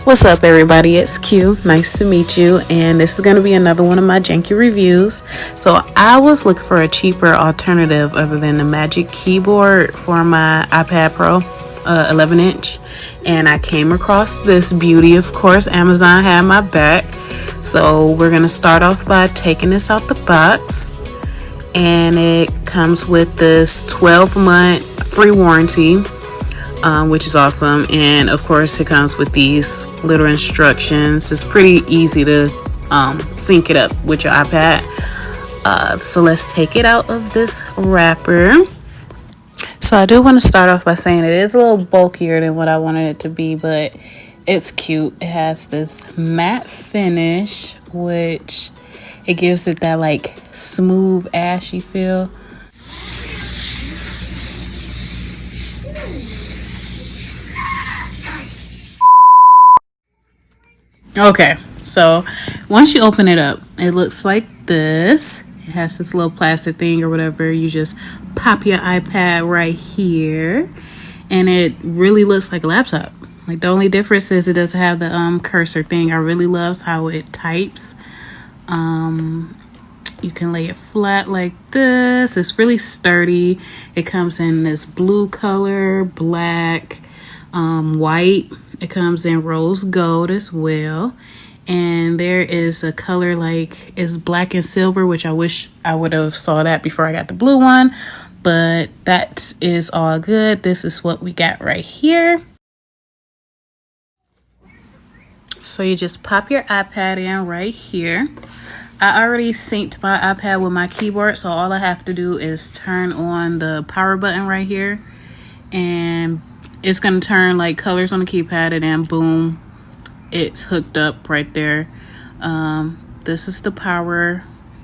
What's up, everybody? It's Q. Nice to meet you. And this is going to be another one of my janky reviews. So I was looking for a cheaper alternative other than the Magic Keyboard for my iPad Pro 11 inch. And I came across this beauty. Of course, Amazon had my back. So we're going to start off by taking this out the box. And it comes with this 12-month free warranty. Which is awesome. And of course it comes with these little instructions. It's pretty easy to sync it up with your iPad. So let's take it out of this wrapper. So I do want to start off by saying it is a little bulkier than what I wanted it to be, but it's cute. It has this matte finish, which it gives it that like smooth ashy feel. Okay, so once you open it up, it looks like this. It has this little plastic thing or whatever. You just pop your iPad right here, and it really looks like a laptop. Like, the only difference is it doesn't have the cursor thing. I really love how it types. You can lay it flat like this. It's really sturdy. It comes in this blue color, black, white. It comes in rose gold as well, and there is a color like it's black and silver, which I wish I would have saw that before I got the blue one, but that is all good. This is what we got right here. So you just pop your iPad in right here. I already synced my iPad with my keyboard, so all I have to do is turn on the power button right here, and it's going to turn like colors on the keypad, and then boom, it's hooked up right there. This is the power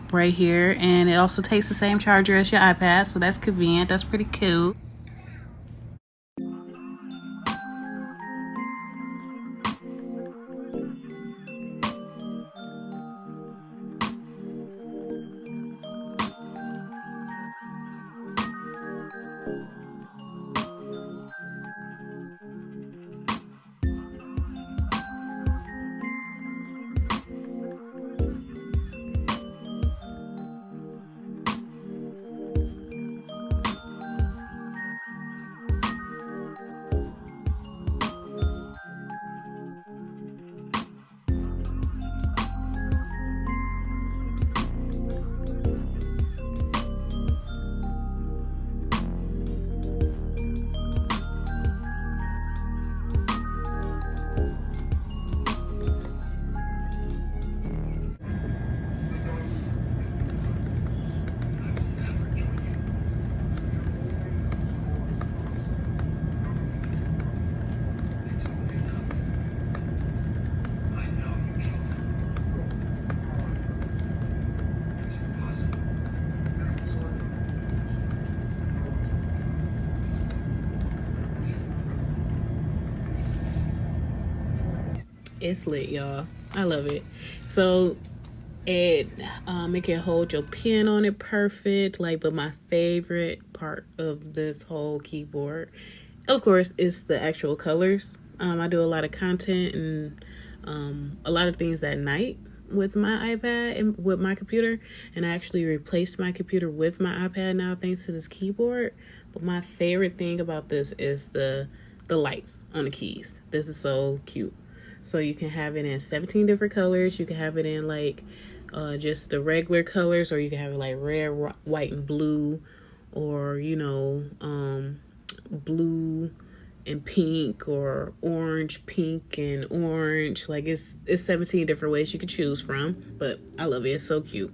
right here, and it also takes the same charger as your iPad, so that's convenient. That's pretty cool. It's lit, y'all. I love it. So it can hold your pen on it perfect. Like, but my favorite part of this whole keyboard, of course, is the actual colors. I do a lot of content and a lot of things at night with my iPad and with my computer, and I actually replaced my computer with my iPad now thanks to this keyboard. But my favorite thing about this is the lights on the keys. This is so cute. So you can have it in 17 different colors. You can have it in like just the regular colors, or you can have it like red, white, and blue, or you know, blue and pink, or orange, pink, and orange. Like it's 17 different ways you could choose from. But I love it. It's so cute.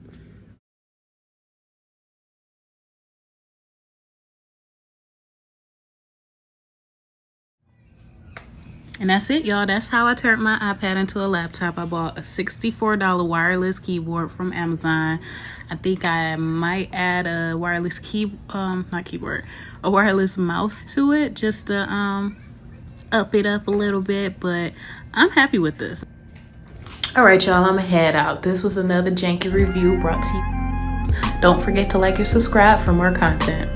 And that's it, y'all. That's how I turned my iPad into a laptop. I bought a $64 wireless keyboard from Amazon. I think I might add a wireless a wireless mouse to it just to up it up a little bit. But I'm happy with this. All right, y'all, I'm gonna head out. This was another janky review brought to you. Don't forget to like and subscribe for more content.